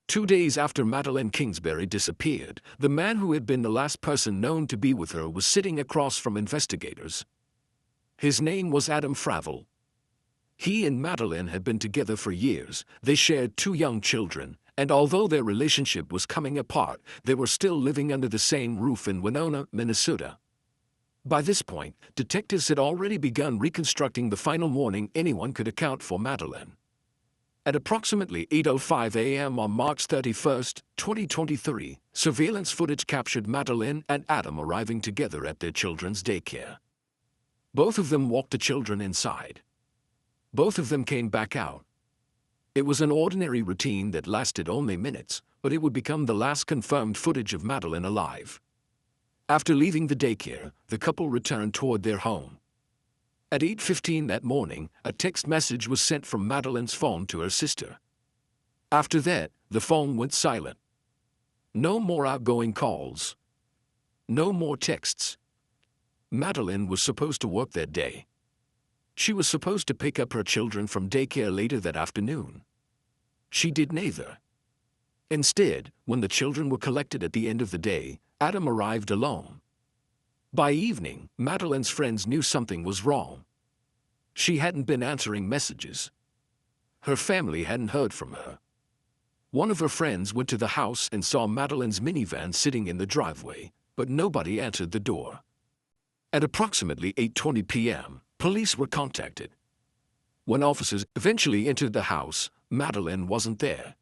2 days after Madeline Kingsbury disappeared, the man who had been the last person known to be with her was sitting across from investigators. His name was Adam Fravel. He and Madeline had been together for years, they shared 2 young children, and although their relationship was coming apart, they were still living under the same roof in Winona, Minnesota. By this point, detectives had already begun reconstructing the final morning anyone could account for Madeline. At approximately 8:05 a.m. on March 31, 2023, surveillance footage captured Madeline and Adam arriving together at their children's daycare. Both of them walked the children inside. Both of them came back out. It was an ordinary routine that lasted only minutes, but it would become the last confirmed footage of Madeline alive. After leaving the daycare, the couple returned toward their home. At 8:15 that morning, a text message was sent from Madeline's phone to her sister. After that, the phone went silent. No more outgoing calls. No more texts. Madeline was supposed to work that day. She was supposed to pick up her children from daycare later that afternoon. She did neither. Instead, when the children were collected at the end of the day, Adam arrived alone. By evening, Madeline's friends knew something was wrong. She hadn't been answering messages. Her family hadn't heard from her. One of her friends went to the house and saw Madeline's minivan sitting in the driveway, but nobody answered the door. At approximately 8:20 p.m., police were contacted. When officers eventually entered the house, Madeline wasn't there.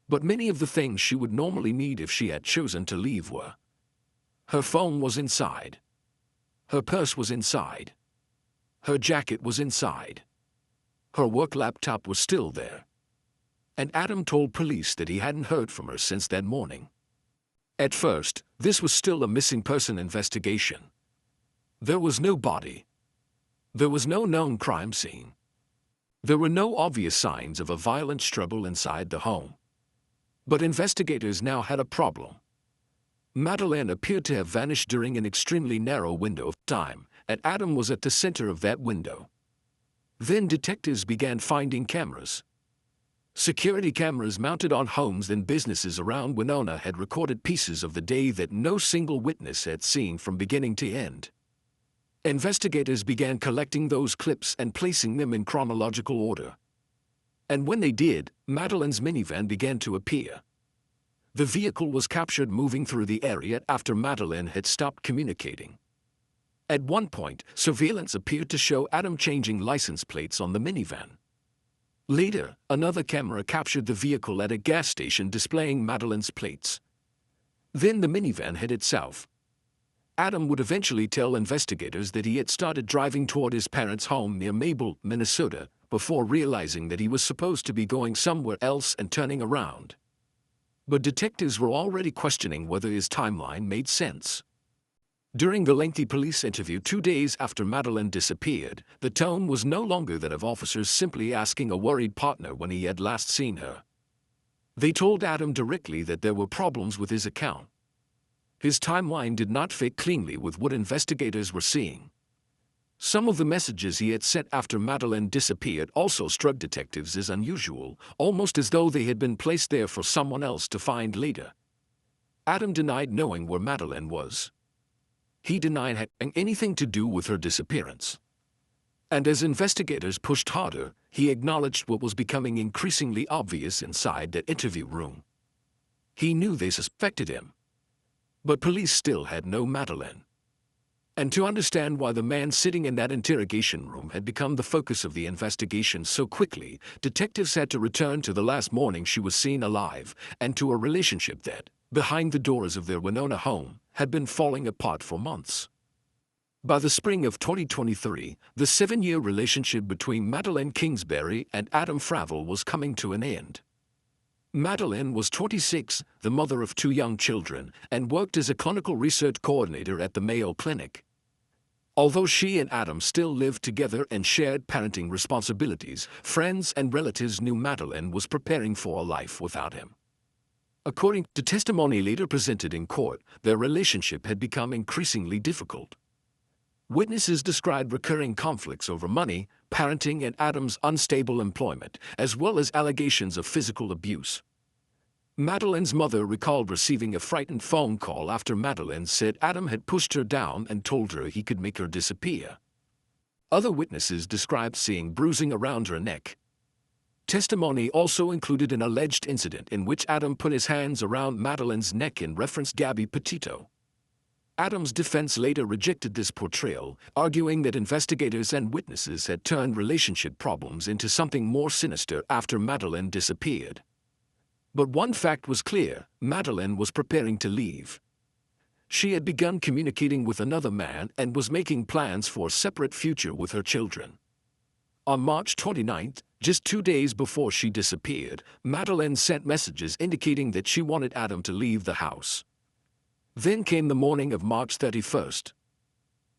But many of the things she would normally need if she had chosen to leave were. Her phone was inside. Her purse was inside. Her jacket was inside. Her work laptop was still there. And Adam told police that he hadn't heard from her since that morning. At first, this was still a missing person investigation. There was no body. There was no known crime scene. There were no obvious signs of a violent struggle inside the home. But investigators now had a problem. Madeline appeared to have vanished during an extremely narrow window of time, and Adam was at the center of that window. Then detectives began finding cameras. Security cameras mounted on homes and businesses around Winona had recorded pieces of the day that no single witness had seen from beginning to end. Investigators began collecting those clips and placing them in chronological order. And when they did, Madeline's minivan began to appear. The vehicle was captured moving through the area after Madeline had stopped communicating. At one point, surveillance appeared to show Adam changing license plates on the minivan. Later, another camera captured the vehicle at a gas station displaying Madeline's plates. Then the minivan hid itself. Adam would eventually tell investigators that he had started driving toward his parents' home near Mabel, Minnesota, before realizing that he was supposed to be going somewhere else and turning around. But detectives were already questioning whether his timeline made sense. During the lengthy police interview 2 days after Madeline disappeared, the tone was no longer that of officers simply asking a worried partner when he had last seen her. They told Adam directly that there were problems with his account. His timeline did not fit cleanly with what investigators were seeing. Some of the messages he had sent after Madeline disappeared also struck detectives as unusual, almost as though they had been placed there for someone else to find later. Adam denied knowing where Madeline was. He denied having anything to do with her disappearance. And as investigators pushed harder, he acknowledged what was becoming increasingly obvious inside that interview room. He knew they suspected him. But police still had no Madeline. And to understand why the man sitting in that interrogation room had become the focus of the investigation so quickly, detectives had to return to the last morning she was seen alive, and to a relationship that, behind the doors of their Winona home, had been falling apart for months. By the spring of 2023, the 7-year relationship between Madeline Kingsbury and Adam Fravel was coming to an end. Madeline was 26, the mother of 2 young children, and worked as a clinical research coordinator at the Mayo Clinic. Although she and Adam still lived together and shared parenting responsibilities, friends and relatives knew Madeline was preparing for a life without him. According to testimony later presented in court, their relationship had become increasingly difficult. Witnesses described recurring conflicts over money, parenting, and Adam's unstable employment, as well as allegations of physical abuse. Madeline's mother recalled receiving a frightened phone call after Madeline said Adam had pushed her down and told her he could make her disappear. Other witnesses described seeing bruising around her neck. Testimony also included an alleged incident in which Adam put his hands around Madeline's neck and referenced Gabby Petito. Adam's defense later rejected this portrayal, arguing that investigators and witnesses had turned relationship problems into something more sinister after Madeline disappeared. But one fact was clear: Madeline was preparing to leave. She had begun communicating with another man and was making plans for a separate future with her children. On March 29th, just 2 days before she disappeared, Madeline sent messages indicating that she wanted Adam to leave the house. Then came the morning of March 31st.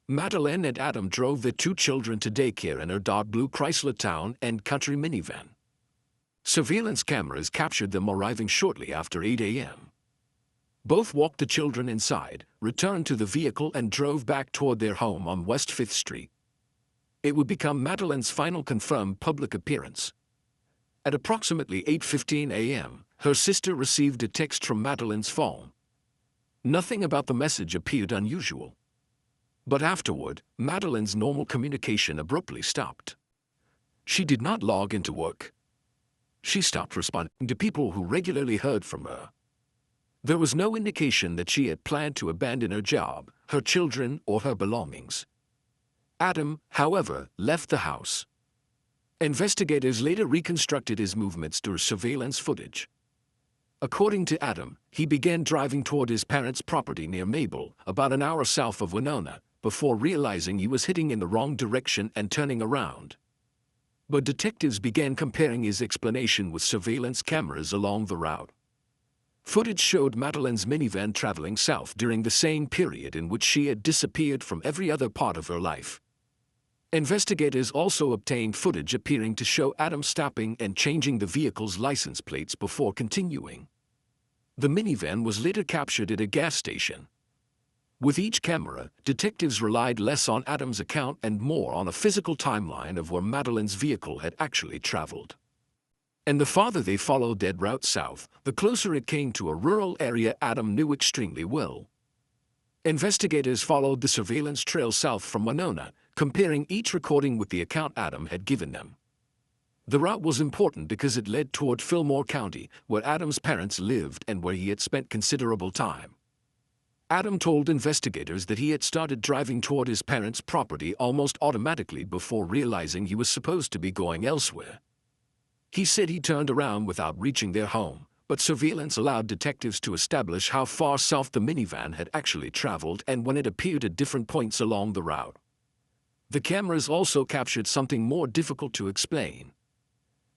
Madeline and Adam drove their 2 children to daycare in her dark blue Chrysler Town and Country minivan. Surveillance cameras captured them arriving shortly after 8 a.m. Both walked the children inside, returned to the vehicle and drove back toward their home on West 5th Street. It would become Madeline's final confirmed public appearance. At approximately 8:15 a.m., her sister received a text from Madeline's phone. Nothing about the message appeared unusual. But afterward, Madeline's normal communication abruptly stopped. She did not log into work. She stopped responding to people who regularly heard from her. There was no indication that she had planned to abandon her job, her children, or her belongings. Adam, however, left the house. Investigators later reconstructed his movements through surveillance footage. According to Adam, he began driving toward his parents' property near Mabel, about an hour south of Winona, before realizing he was heading in the wrong direction and turning around. But detectives began comparing his explanation with surveillance cameras along the route. Footage showed Madeline's minivan traveling south during the same period in which she had disappeared from every other part of her life. Investigators also obtained footage appearing to show Adam stopping and changing the vehicle's license plates before continuing. The minivan was later captured at a gas station. With each camera, detectives relied less on Adam's account and more on a physical timeline of where Madeline's vehicle had actually traveled. And the farther they followed that route south, the closer it came to a rural area Adam knew extremely well. Investigators followed the surveillance trail south from Winona, comparing each recording with the account Adam had given them. The route was important because it led toward Fillmore County, where Adam's parents lived and where he had spent considerable time. Adam told investigators that he had started driving toward his parents' property almost automatically before realizing he was supposed to be going elsewhere. He said he turned around without reaching their home, but surveillance allowed detectives to establish how far south the minivan had actually traveled and when it appeared at different points along the route. The cameras also captured something more difficult to explain.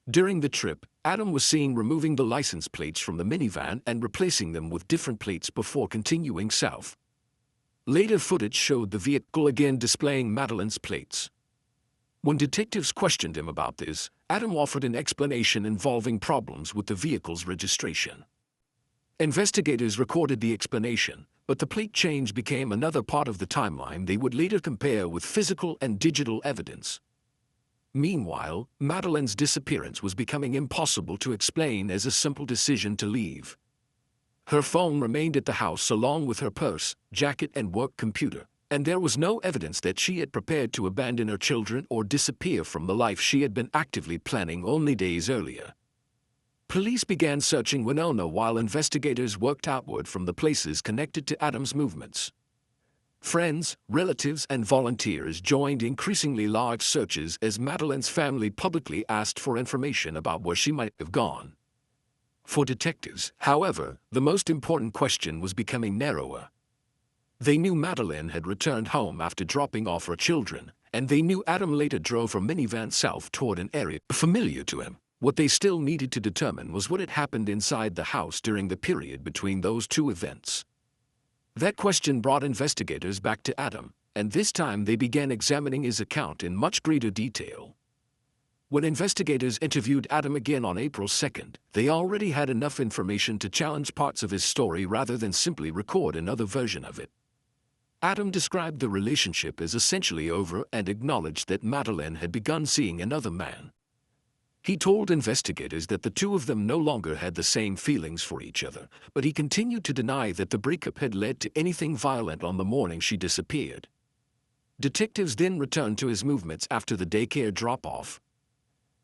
During the trip, Adam was seen removing the license plates from the minivan and replacing them with different plates before continuing south. Later footage showed the vehicle again displaying Madeline's plates. When detectives questioned him about this, Adam offered an explanation involving problems with the vehicle's registration. Investigators recorded the explanation, but the plate change became another part of the timeline they would later compare with physical and digital evidence. Meanwhile, Madeline's disappearance was becoming impossible to explain as a simple decision to leave. Her phone remained at the house along with her purse, jacket, and work computer, and there was no evidence that she had prepared to abandon her children or disappear from the life she had been actively planning only days earlier. Police began searching Winona while investigators worked outward from the places connected to Adam's movements. Friends, relatives, and volunteers joined increasingly large searches as Madeline's family publicly asked for information about where she might have gone. For detectives, however, the most important question was becoming narrower. They knew Madeline had returned home after dropping off her children, and they knew Adam later drove her minivan south toward an area familiar to him. What they still needed to determine was what had happened inside the house during the period between those two events. That question brought investigators back to Adam, and this time they began examining his account in much greater detail. When investigators interviewed Adam again on April 2nd, they already had enough information to challenge parts of his story rather than simply record another version of it. Adam described the relationship as essentially over and acknowledged that Madeline had begun seeing another man. He told investigators that the two of them no longer had the same feelings for each other, but he continued to deny that the breakup had led to anything violent on the morning she disappeared. Detectives then returned to his movements after the daycare drop-off.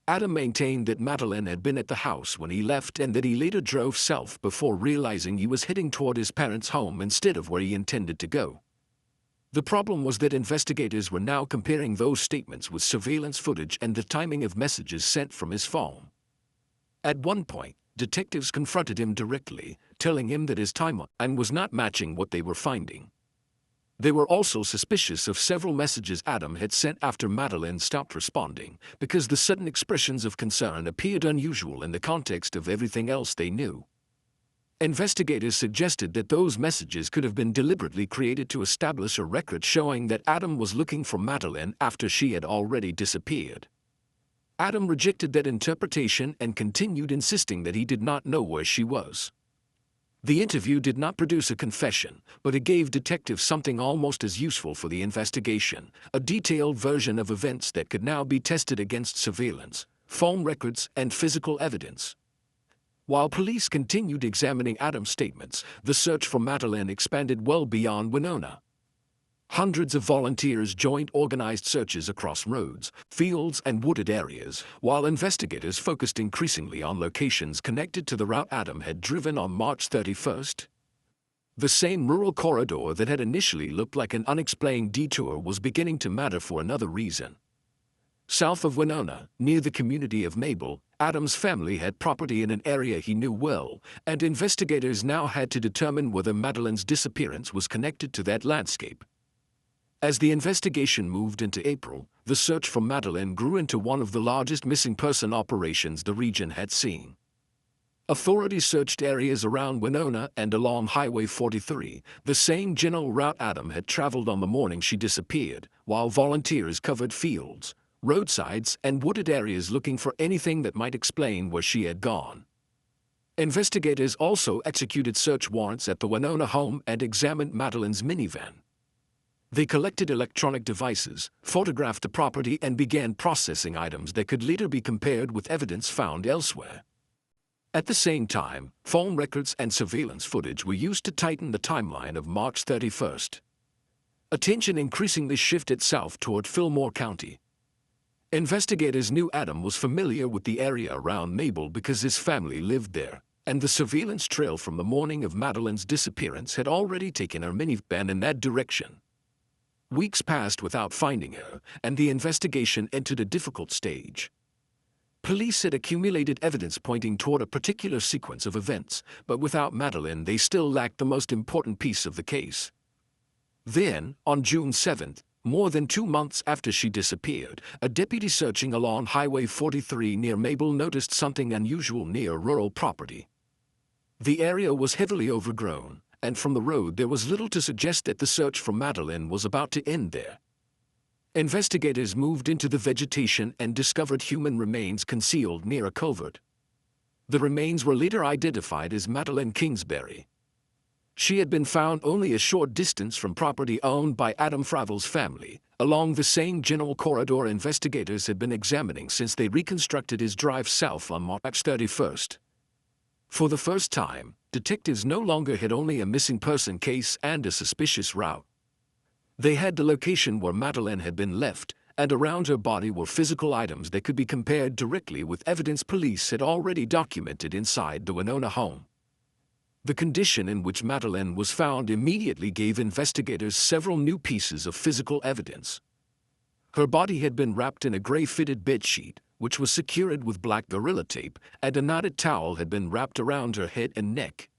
Adam maintained that Madeline had been at the house when he left and that he later drove south before realizing he was heading toward his parents' home instead of where he intended to go. The problem was that investigators were now comparing those statements with surveillance footage and the timing of messages sent from his phone. At one point, detectives confronted him directly, telling him that his timeline was not matching what they were finding. They were also suspicious of several messages Adam had sent after Madeline stopped responding, because the sudden expressions of concern appeared unusual in the context of everything else they knew. Investigators suggested that those messages could have been deliberately created to establish a record showing that Adam was looking for Madeline after she had already disappeared. Adam rejected that interpretation and continued insisting that he did not know where she was. The interview did not produce a confession, but it gave detectives something almost as useful for the investigation, a detailed version of events that could now be tested against surveillance, phone records, and physical evidence. While police continued examining Adam's statements, the search for Madeline expanded well beyond Winona. Hundreds of volunteers joined organized searches across roads, fields, and wooded areas, while investigators focused increasingly on locations connected to the route Adam had driven on March 31st. The same rural corridor that had initially looked like an unexplained detour was beginning to matter for another reason. South of Winona, near the community of Mabel, Adam's family had property in an area he knew well, and investigators now had to determine whether Madeline's disappearance was connected to that landscape. As the investigation moved into April, the search for Madeline grew into one of the largest missing person operations the region had seen. Authorities searched areas around Winona and along Highway 43, the same general route Adam had traveled on the morning she disappeared, while volunteers covered fields, roadsides, and wooded areas looking for anything that might explain where she had gone. Investigators also executed search warrants at the Winona home and examined Madeline's minivan. They collected electronic devices, photographed the property, and began processing items that could later be compared with evidence found elsewhere. At the same time, phone records and surveillance footage were used to tighten the timeline of March 31st. Attention increasingly shifted south toward Fillmore County. Investigators knew Adam was familiar with the area around Mabel because his family lived there, and the surveillance trail from the morning of Madeline's disappearance had already taken her minivan in that direction. Weeks passed without finding her, and the investigation entered a difficult stage. Police had accumulated evidence pointing toward a particular sequence of events, but without Madeline they still lacked the most important piece of the case. Then, on June 7th, more than 2 months after she disappeared, a deputy searching along Highway 43 near Mabel noticed something unusual near rural property. The area was heavily overgrown, and from the road there was little to suggest that the search for Madeline was about to end there. Investigators moved into the vegetation and discovered human remains concealed near a culvert. The remains were later identified as Madeline Kingsbury. She had been found only a short distance from property owned by Adam Fravel's family, along the same general corridor investigators had been examining since they reconstructed his drive south on March 31st. For the first time, detectives no longer had only a missing person case and a suspicious route. They had the location where Madeline had been left, and around her body were physical items that could be compared directly with evidence police had already documented inside the Winona home. The condition in which Madeline was found immediately gave investigators several new pieces of physical evidence. Her body had been wrapped in a gray-fitted bedsheet, which was secured with black gorilla tape, and a knotted towel had been wrapped around her head and neck.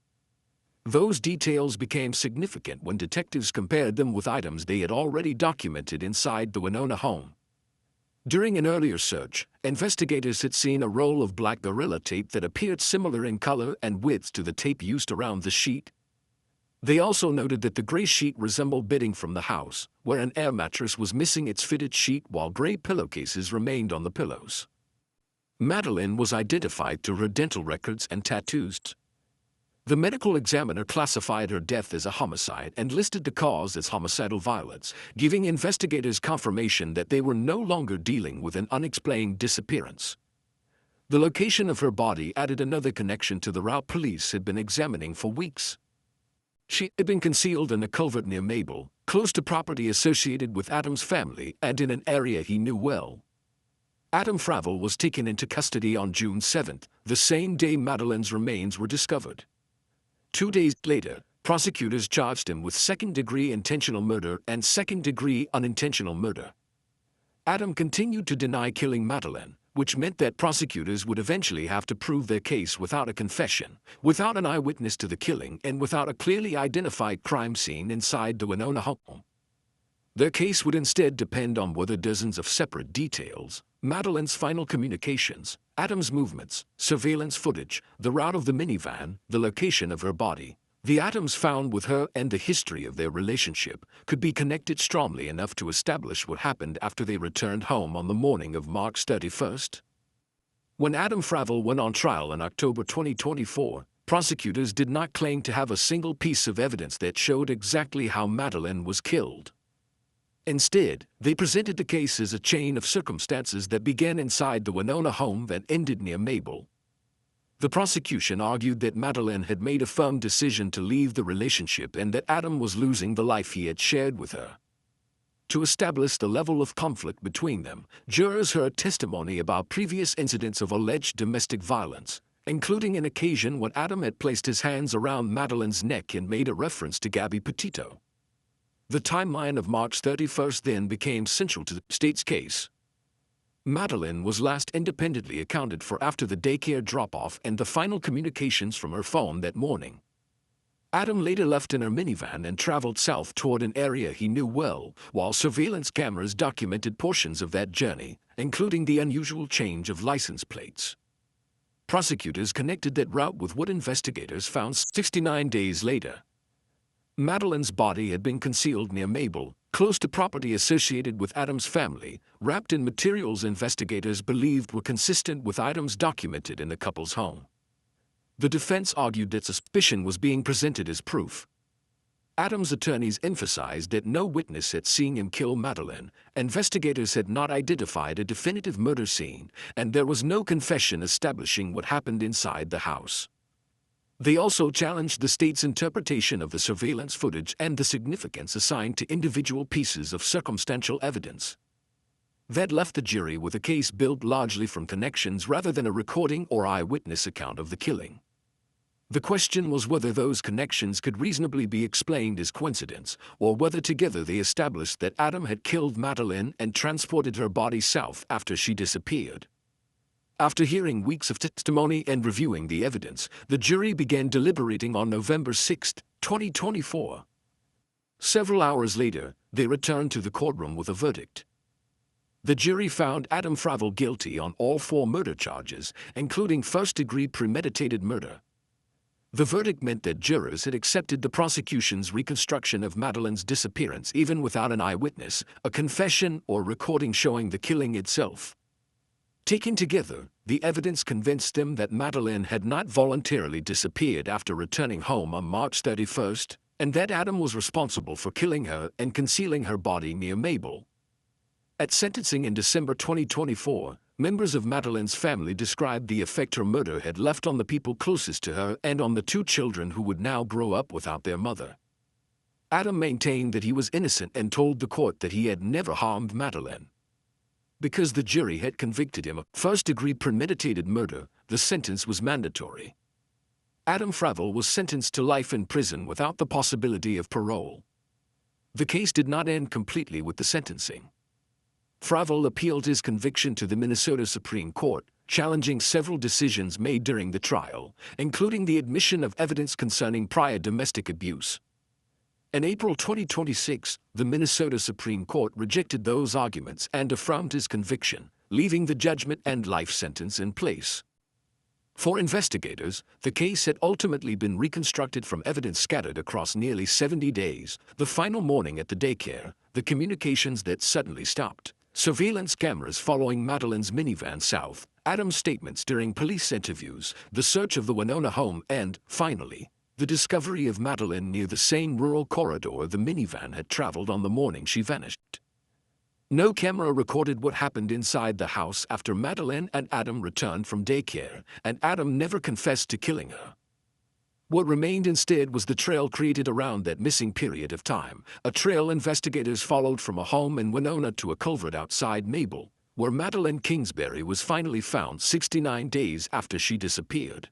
Those details became significant when detectives compared them with items they had already documented inside the Winona home. During an earlier search, investigators had seen a roll of black gorilla tape that appeared similar in color and width to the tape used around the sheet. They also noted that the gray sheet resembled bedding from the house, where an air mattress was missing its fitted sheet while gray pillowcases remained on the pillows. Madeline was identified through her dental records and tattoos. The medical examiner classified her death as a homicide and listed the cause as homicidal violence, giving investigators confirmation that they were no longer dealing with an unexplained disappearance. The location of her body added another connection to the route police had been examining for weeks. She had been concealed in a culvert near Mabel, close to property associated with Adam's family and in an area he knew well. Adam Fravel was taken into custody on June 7, the same day Madeline's remains were discovered. 2 days later, prosecutors charged him with second-degree intentional murder and second-degree unintentional murder. Adam continued to deny killing Madeline, which meant that prosecutors would eventually have to prove their case without a confession, without an eyewitness to the killing, and without a clearly identified crime scene inside the Winona home. Their case would instead depend on whether dozens of separate details, Madeline's final communications, Adam's movements, surveillance footage, the route of the minivan, the location of her body, the items found with her, and the history of their relationship could be connected strongly enough to establish what happened after they returned home on the morning of March 31st. When Adam Fravel went on trial in October 2024, prosecutors did not claim to have a single piece of evidence that showed exactly how Madeline was killed. Instead, they presented the case as a chain of circumstances that began inside the Winona home that ended near Mabel. The prosecution argued that Madeline had made a firm decision to leave the relationship and that Adam was losing the life he had shared with her. To establish the level of conflict between them, jurors heard testimony about previous incidents of alleged domestic violence, including an occasion when Adam had placed his hands around Madeline's neck and made a reference to Gabby Petito. The timeline of March 31st then became central to the state's case. Madeline was last independently accounted for after the daycare drop-off and the final communications from her phone that morning. Adam later left in her minivan and traveled south toward an area he knew well, while surveillance cameras documented portions of that journey, including the unusual change of license plates. Prosecutors connected that route with what investigators found 69 days later. Madeline's body had been concealed near Mabel, close to property associated with Adam's family, wrapped in materials investigators believed were consistent with items documented in the couple's home. The defense argued that suspicion was being presented as proof. Adam's attorneys emphasized that no witness had seen him kill Madeline, investigators had not identified a definitive murder scene, and there was no confession establishing what happened inside the house. They also challenged the state's interpretation of the surveillance footage and the significance assigned to individual pieces of circumstantial evidence. That left the jury with a case built largely from connections rather than a recording or eyewitness account of the killing. The question was whether those connections could reasonably be explained as coincidence, or whether together they established that Adam had killed Madeline and transported her body south after she disappeared. After hearing weeks of testimony and reviewing the evidence, the jury began deliberating on November 6, 2024. Several hours later, they returned to the courtroom with a verdict. The jury found Adam Fravel guilty on all 4 murder charges, including first-degree premeditated murder. The verdict meant that jurors had accepted the prosecution's reconstruction of Madeline's disappearance even without an eyewitness, a confession, or recording showing the killing itself. Taken together, the evidence convinced them that Madeline had not voluntarily disappeared after returning home on March 31st, and that Adam was responsible for killing her and concealing her body near Mabel. At sentencing in December 2024, members of Madeline's family described the effect her murder had left on the people closest to her and on the 2 children who would now grow up without their mother. Adam maintained that he was innocent and told the court that he had never harmed Madeline. Because the jury had convicted him of first-degree premeditated murder, the sentence was mandatory. Adam Fravel was sentenced to life in prison without the possibility of parole. The case did not end completely with the sentencing. Fravel appealed his conviction to the Minnesota Supreme Court, challenging several decisions made during the trial, including the admission of evidence concerning prior domestic abuse. In April 2026, the Minnesota Supreme Court rejected those arguments and affirmed his conviction, leaving the judgment and life sentence in place. For investigators, the case had ultimately been reconstructed from evidence scattered across nearly 70 days, the final morning at the daycare, the communications that suddenly stopped, surveillance cameras following Madeline's minivan south, Adam's statements during police interviews, the search of the Winona home, and, finally, the discovery of Madeline near the same rural corridor the minivan had traveled on the morning she vanished. No camera recorded what happened inside the house after Madeline and Adam returned from daycare, and Adam never confessed to killing her. What remained instead was the trail created around that missing period of time, a trail investigators followed from a home in Winona to a culvert outside Mabel, where Madeline Kingsbury was finally found 69 days after she disappeared.